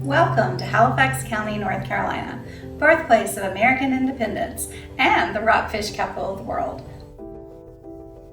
Welcome to Halifax County, North Carolina, birthplace of American independence and the Rockfish Capital of the world.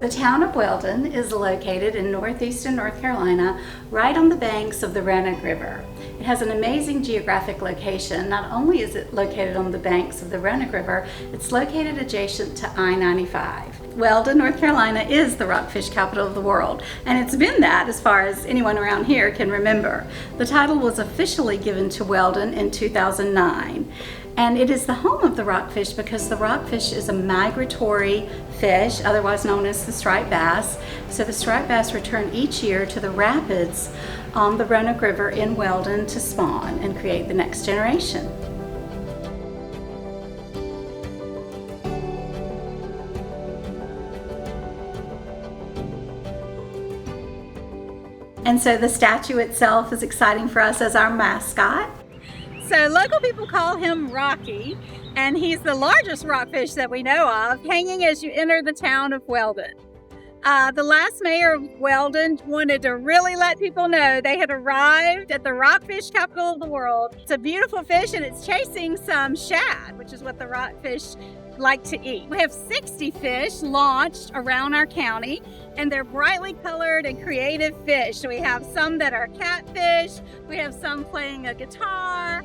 The town of Weldon is located in northeastern North Carolina, right on the banks of the Roanoke River. It has an amazing geographic location. Not only is it located on the banks of the Roanoke River, it's located adjacent to I-95. Weldon, North Carolina is the Rockfish Capital of the world, and it's been that as far as anyone around here can remember. The title was officially given to Weldon in 2009. And it is the home of the rockfish because the rockfish is a migratory fish, otherwise known as the striped bass. So the striped bass return each year to the rapids on the Roanoke River in Weldon to spawn and create the next generation. And so the statue itself is exciting for us as our mascot. So local people call him Rocky, and he's the largest rockfish that we know of, hanging as you enter the town of Weldon. The last mayor of Weldon wanted to really let people know they had arrived at the rockfish capital of the world. It's a beautiful fish, and it's chasing some shad, which is what the rockfish like to eat. We have 60 fish launched around our county, and they're brightly colored and creative fish. So we have some that are catfish, we have some playing a guitar.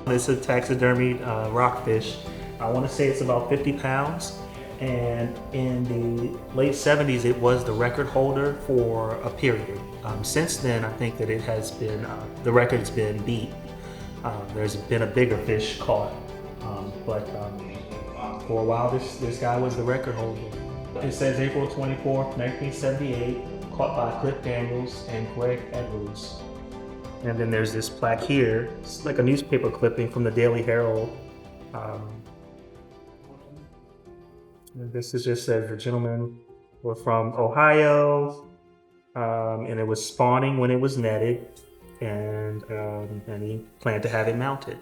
It's a taxidermied rockfish. I want to say it's about 50 pounds. And in the late 70s, it was the record holder for a period. Since then, I think that it has been, the record's been beat. There's been a bigger fish caught. But for a while, this guy was the record holder. It says April 24th, 1978, caught by Cliff Daniels and Greg Edwards. And then there's this plaque here. It's like a newspaper clipping from the Daily Herald. This is just says the gentleman was from Ohio, and it was spawning when it was netted, and he planned to have it mounted.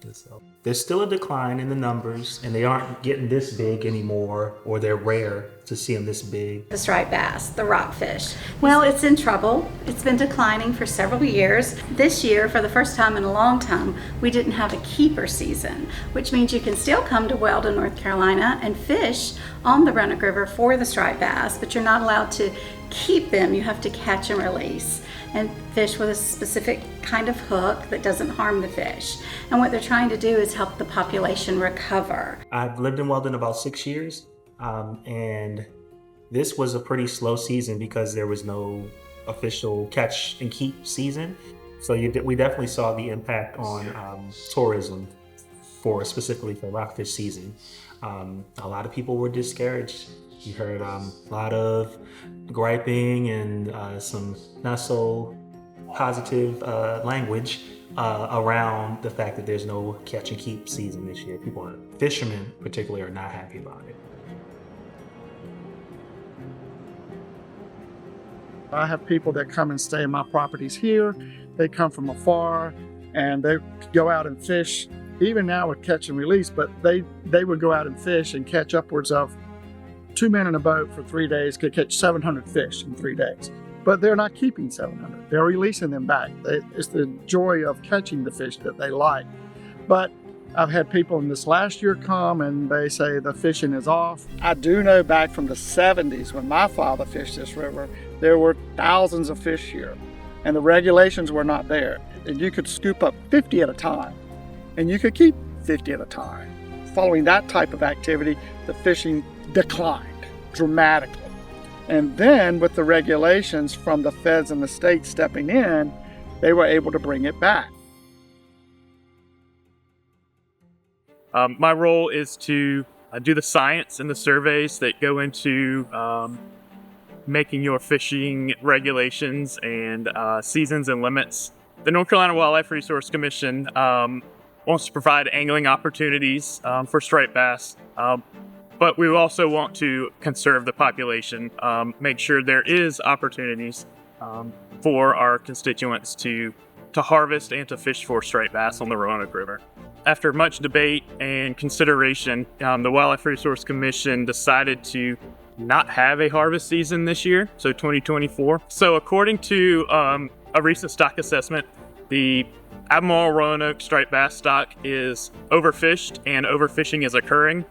And so there's still a decline in the numbers, and they aren't getting this big anymore, or they're rare to see them this big. The striped bass, the rockfish. Well, it's in trouble. It's been declining for several years. This year, for the first time in a long time, we didn't have a keeper season, which means you can still come to Weldon, North Carolina and fish on the Roanoke River for the striped bass, but you're not allowed to keep them. You have to catch and release and fish with a specific kind of hook that doesn't harm the fish. And what they're trying to do is help the population recover. I've lived in Weldon about 6 years, and this was a pretty slow season because there was no official catch and keep season. So we definitely saw the impact on tourism specifically for rockfish season. A lot of people were discouraged. You heard a lot of griping and some not so positive language around the fact that there's no catch and keep season this year. Fishermen particularly, are not happy about it. I have people that come and stay in my properties here. They come from afar and they go out and fish. Even now with catch and release, but they would go out and fish and catch upwards of 2 men in a boat for 3 days, could catch 700 fish in 3 days. But they're not keeping 700. They're releasing them back. It's the joy of catching the fish that they like. But I've had people in this last year come and they say the fishing is off. I do know back from the 70s when my father fished this river, there were thousands of fish here and the regulations were not there. And you could scoop up 50 at a time and you could keep 50 at a time. Following that type of activity, the fishing declined dramatically. And then with the regulations from the feds and the state stepping in, they were able to bring it back. My role is to do the science and the surveys that go into making your fishing regulations and seasons and limits. The North Carolina Wildlife Resource Commission wants to provide angling opportunities for striped bass, but we also want to conserve the population, make sure there is opportunities for our constituents to harvest and to fish for striped bass on the Roanoke River. After much debate and consideration, the Wildlife Resource Commission decided to not have a harvest season this year, so 2024. So according to a recent stock assessment, the Albemarle Roanoke striped bass stock is overfished, and overfishing is occurring.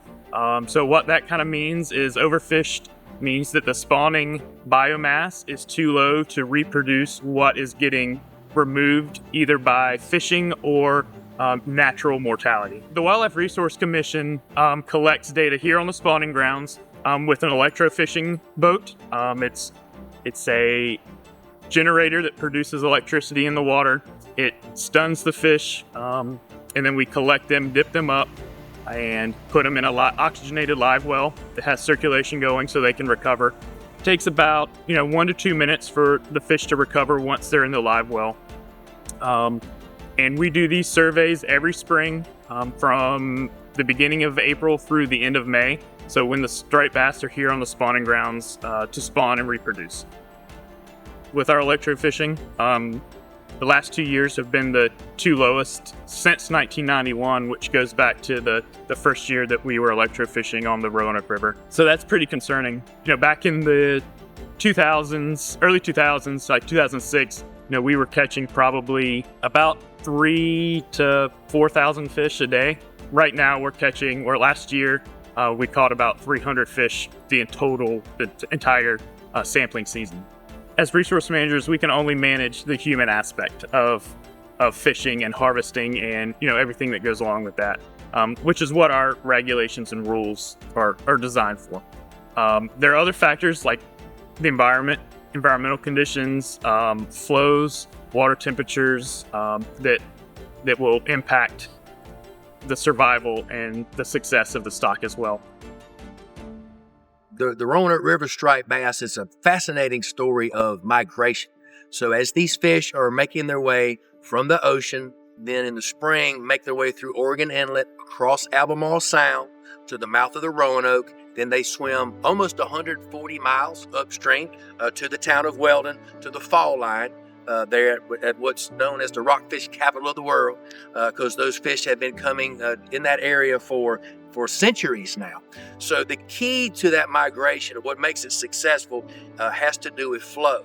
So what that kind of means is overfished means that the spawning biomass is too low to reproduce what is getting removed either by fishing or natural mortality. The Wildlife Resource Commission collects data here on the spawning grounds with an electrofishing boat. It's a generator that produces electricity in the water. It stuns the fish, and then we collect them, dip them up, and put them in a oxygenated live well that has circulation going so they can recover. It takes about 1 to 2 minutes for the fish to recover once they're in the live well. And we do these surveys every spring from the beginning of April through the end of May. So when the striped bass are here on the spawning grounds to spawn and reproduce. With our electrofishing, the last 2 years have been the 2 lowest since 1991, which goes back to the first year that we were electrofishing on the Roanoke River. So that's pretty concerning. Back in the 2000s, early 2000s, like 2006, we were catching probably about 3,000 to 4,000 fish a day. Right now last year, we caught about 300 fish the entire sampling season. As resource managers, we can only manage the human aspect of fishing and harvesting and everything that goes along with that, which is what our regulations and rules are designed for. There are other factors like the environmental conditions, flows, water temperatures that will impact the survival and the success of the stock as well. The Roanoke River striped bass is a fascinating story of migration. So as these fish are making their way from the ocean, then in the spring make their way through Oregon Inlet, across Albemarle Sound to the mouth of the Roanoke, then they swim almost 140 miles upstream to the town of Weldon, to the fall line, there at what's known as the Rockfish Capital of the world, because those fish have been coming in that area for centuries now. So the key to that migration, of what makes it successful, has to do with flow.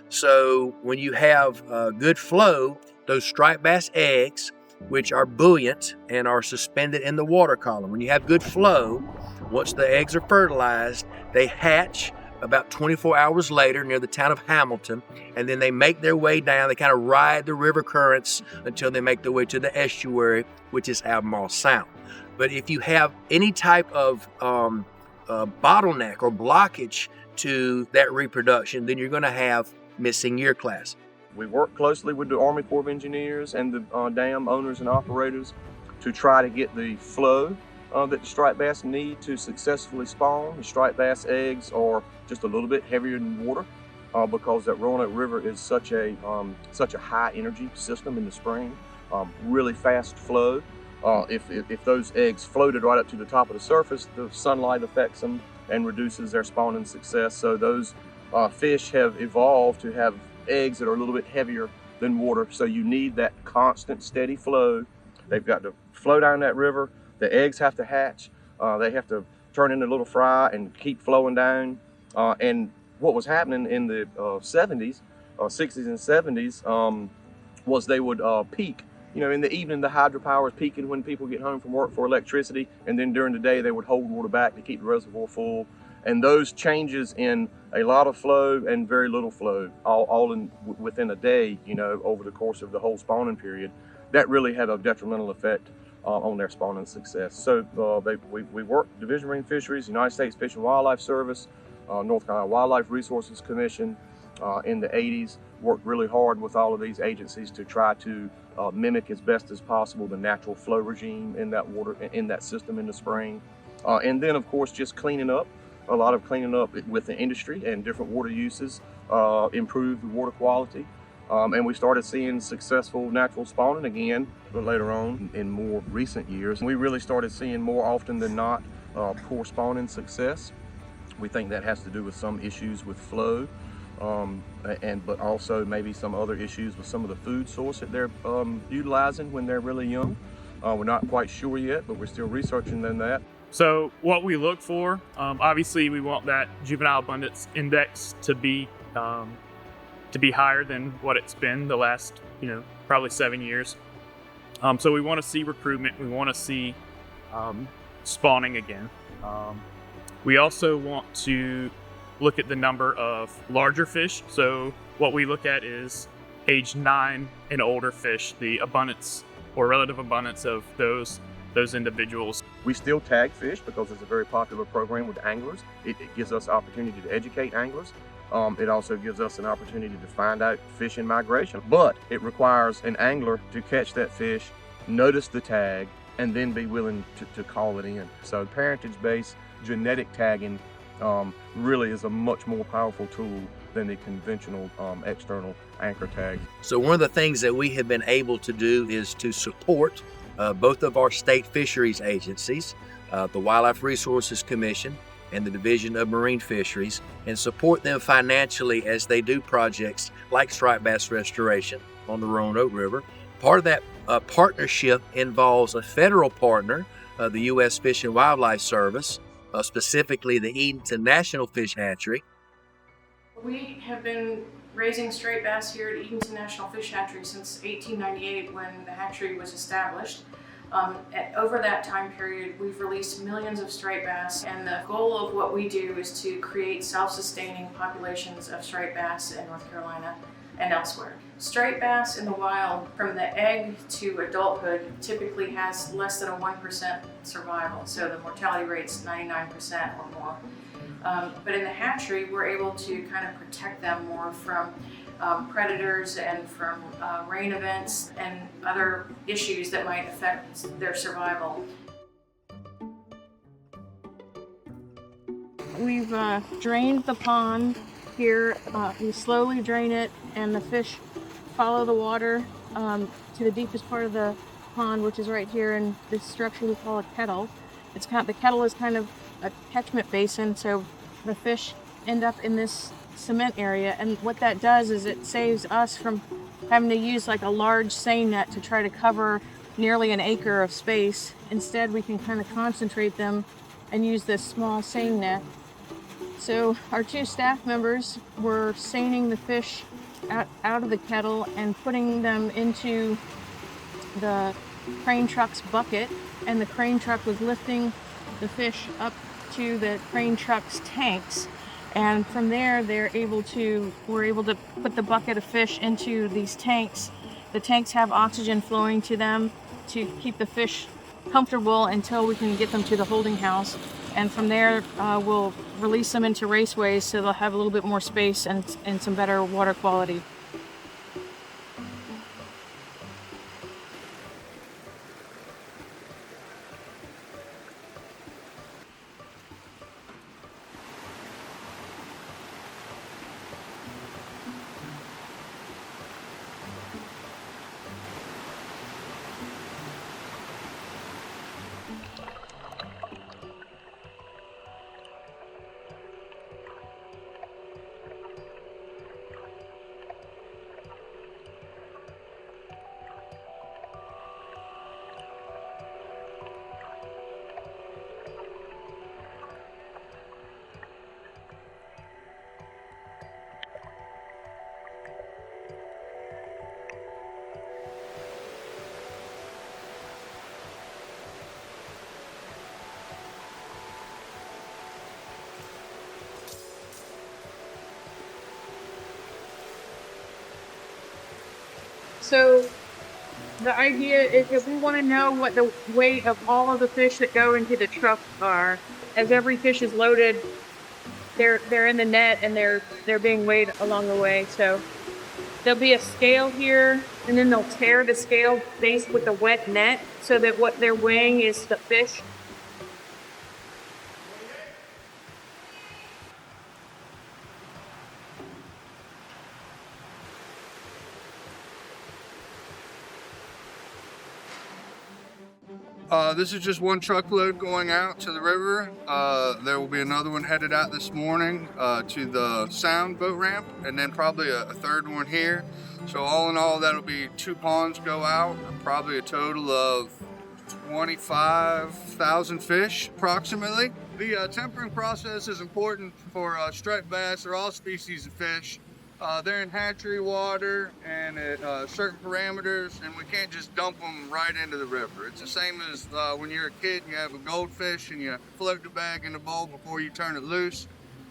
So when you have good flow, those striped bass eggs, which are buoyant and are suspended in the water column, when you have good flow, once the eggs are fertilized, they hatch about 24 hours later near the town of Hamilton, and then they make their way down. They kind of ride the river currents until they make their way to the estuary, which is Albemarle Sound. But if you have any type of bottleneck or blockage to that reproduction, then you're going to have missing year class. We work closely with the Army Corps of Engineers and the dam owners and operators to try to get the flow that the striped bass need to successfully spawn. The striped bass eggs are just a little bit heavier than water because that Roanoke River is such a high energy system in the spring, really fast flow. If those eggs floated right up to the top of the surface, the sunlight affects them and reduces their spawning success. So those fish have evolved to have eggs that are a little bit heavier than water. So you need that constant, steady flow. They've got to flow down that river. The eggs have to hatch. They have to turn into little fry and keep flowing down. And what was happening in the 60s and 70s was they would peak. In the evening, the hydropower is peaking when people get home from work for electricity, and then during the day, they would hold water back to keep the reservoir full. And those changes in a lot of flow and very little flow, all within a day, over the course of the whole spawning period, that really had a detrimental effect on their spawning success. So we work Division of Marine Fisheries, United States Fish and Wildlife Service, North Carolina Wildlife Resources Commission in the 80s, worked really hard with all of these agencies to try to mimic as best as possible the natural flow regime in that water, in that system in the spring. And then, of course, just cleaning up with the industry and different water uses, improve the water quality. And we started seeing successful natural spawning again later on in more recent years. We really started seeing more often than not poor spawning success. We think that has to do with some issues with flow, but also maybe some other issues with some of the food source that they're utilizing when they're really young. We're not quite sure yet, but we're still researching that. So what we look for, obviously we want that juvenile abundance index to be higher than what it's been the last, probably 7 years. So we want to see recruitment. We want to see spawning again. We also want to look at the number of larger fish. So what we look at is age 9 and older fish, the abundance or relative abundance of those individuals. We still tag fish because it's a very popular program with anglers. It gives us opportunity to educate anglers. It also gives us an opportunity to find out fish in migration, but it requires an angler to catch that fish, notice the tag, and then be willing to call it in. So parentage-based genetic tagging really is a much more powerful tool than the conventional external anchor tags. So one of the things that we have been able to do is to support both of our state fisheries agencies, the Wildlife Resources Commission and the Division of Marine Fisheries, and support them financially as they do projects like striped bass restoration on the Roanoke River. Part of that partnership involves a federal partner, the U.S. Fish and Wildlife Service, specifically the Edenton National Fish Hatchery. We have been raising striped bass here at Edenton National Fish Hatchery since 1898 when the hatchery was established. Over that time period, we've released millions of striped bass, and the goal of what we do is to create self-sustaining populations of striped bass in North Carolina and elsewhere. Striped bass in the wild, from the egg to adulthood, typically has less than a 1% survival, so the mortality rate's 99% or more. But in the hatchery, we're able to kind of protect them more from predators and from rain events and other issues that might affect their survival. We've drained the pond here. We slowly drain it, and the fish follow the water to the deepest part of the pond, which is right here in this structure we call a kettle. The kettle is kind of a catchment basin, so the fish end up in this cement area, and what that does is it saves us from having to use like a large seine net to try to cover nearly an acre of space. Instead, we can kind of concentrate them and use this small seine net. So our 2 staff members were seining the fish out of the kettle and putting them into the crane truck's bucket, and the crane truck was lifting the fish up to the crane truck's tanks, and from there we're able to put the bucket of fish into these tanks. The tanks have oxygen flowing to them to keep the fish comfortable until we can get them to the holding house, and from there we'll release them into raceways so they'll have a little bit more space and some better water quality. So the idea is if we want to know what the weight of all of the fish that go into the truck are, as every fish is loaded, they're in the net and they're being weighed along the way. So there'll be a scale here, and then they'll tear the scale base with a wet net so that what they're weighing is the fish. This is just one truckload going out to the river. There will be another one headed out this morning to the Sound boat ramp, and then probably a third one here. So all in all, that'll be 2 ponds go out, probably a total of 25,000 fish approximately. The tempering process is important for striped bass or all species of fish. They're in hatchery water and at certain parameters, and we can't just dump them right into the river. It's the same as when you're a kid and you have a goldfish and you float the bag in the bowl before you turn it loose.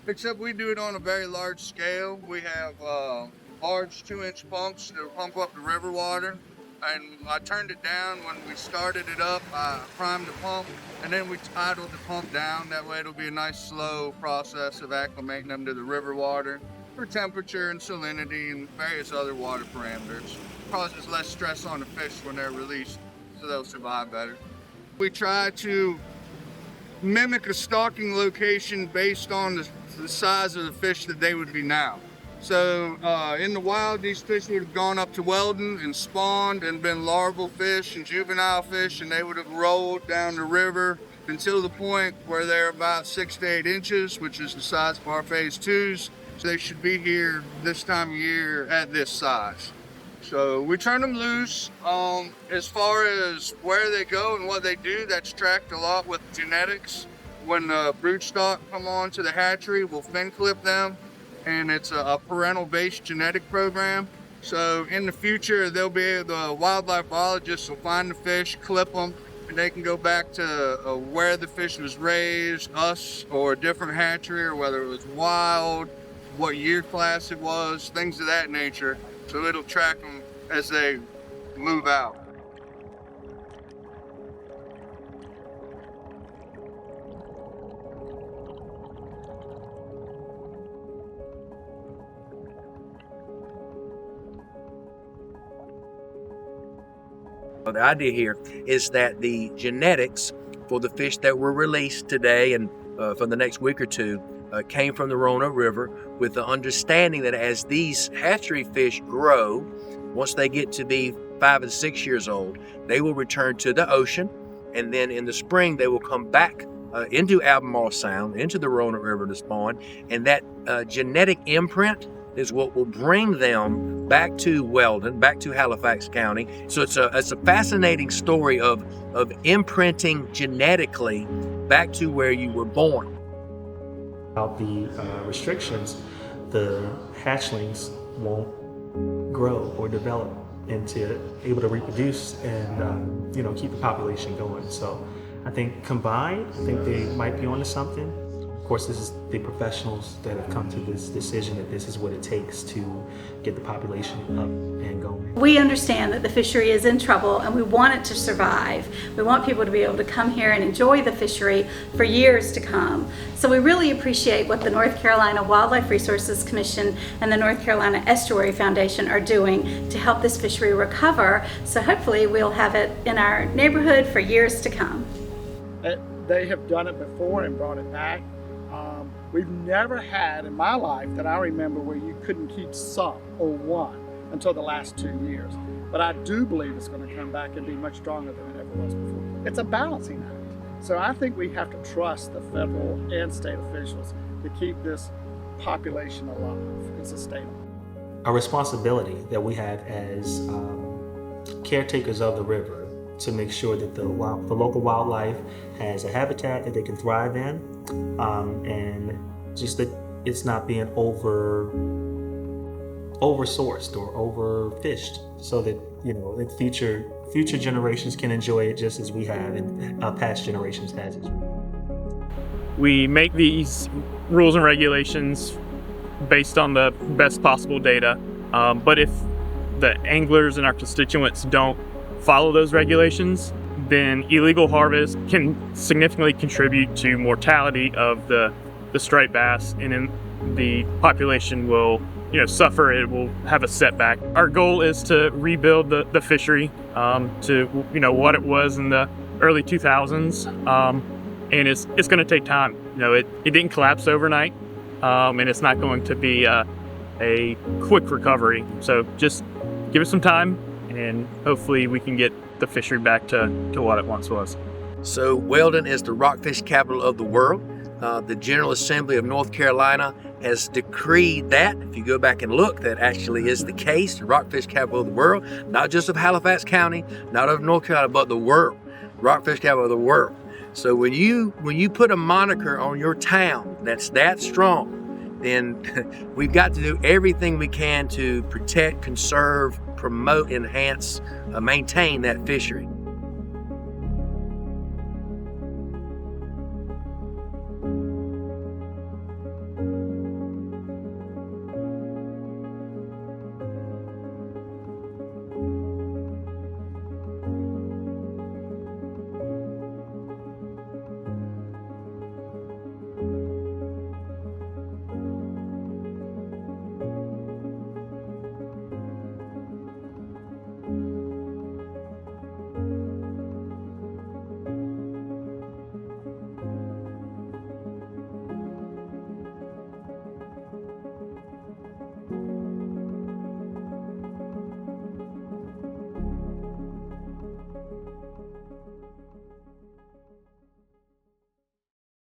Except we do it on a very large scale. We have large 2-inch pumps that pump up the river water. And I turned it down when we started it up. I primed the pump, and then we idled the pump down. That way it'll be a nice slow process of acclimating them to the river water for temperature and salinity and various other water parameters. Causes less stress on the fish when they're released, so they'll survive better. We try to mimic a stocking location based on the size of the fish that they would be now. So in the wild, these fish would have gone up to Weldon and spawned and been larval fish and juvenile fish, and they would have rolled down the river until the point where they're about 6 to 8 inches, which is the size of our phase 2s. So they should be here this time of year at this size. So we turn them loose. As far as where they go and what they do, that's tracked a lot with genetics. When the broodstock come on to the hatchery, we'll fin clip them. And it's a parental-based genetic program. So in the future, the wildlife biologists will find the fish, clip them, and they can go back to where the fish was raised, us or a different hatchery, or whether it was wild, what year class it was, things of that nature. So it'll track them as they move out. The idea here is that the genetics for the fish that were released today and for the next week or two came from the Roanoke River, with the understanding that as these hatchery fish grow, once they get to be 5 and 6 years old, they will return to the ocean, and then in the spring they will come back into Albemarle Sound, into the Roanoke River to spawn, and that genetic imprint is what will bring them back to Weldon, back to Halifax County. So it's a fascinating story of imprinting genetically back to where you were born. About the restrictions, the hatchlings won't grow or develop into able to reproduce and keep the population going. So I think combined, I think they might be onto something. Of course, this is the professionals that have come to this decision that this is what it takes to get the population up and going. We understand that the fishery is in trouble and we want it to survive. We want people to be able to come here and enjoy the fishery for years to come. So we really appreciate what the North Carolina Wildlife Resources Commission and the North Carolina Estuary Foundation are doing to help this fishery recover. So hopefully we'll have it in our neighborhood for years to come. They have done it before and brought it back. We've never had in my life that I remember where you couldn't keep some or one until the last 2 years. But I do believe it's going to come back and be much stronger than it ever was before. It's a balancing act. So I think we have to trust the federal and state officials to keep this population alive and sustainable. A responsibility that we have as caretakers of the river to make sure that the local wildlife has a habitat that they can thrive in, and just that it's not being oversourced or overfished, so that that future generations can enjoy it just as we have and past generations has as well. We make these rules and regulations based on the best possible data, but if the anglers and our constituents don't follow those regulations, then illegal harvest can significantly contribute to mortality of the striped bass, and then the population will suffer. It will have a setback. Our goal is to rebuild the fishery to what it was in the early 2000s, and it's going to take time. It didn't collapse overnight, and it's not going to be a quick recovery. So just give us some time, and hopefully we can get the fishery back to what it once was. So Weldon is the rockfish capital of the world. The General Assembly of North Carolina has decreed that, if you go back and look, that actually is the case. The rockfish capital of the world, not just of Halifax County, not of North Carolina, but the world. Rockfish Capital of the world. So when you put a moniker on your town that's that strong, then we've got to do everything we can to protect, conserve, promote, enhance, maintain that fishery.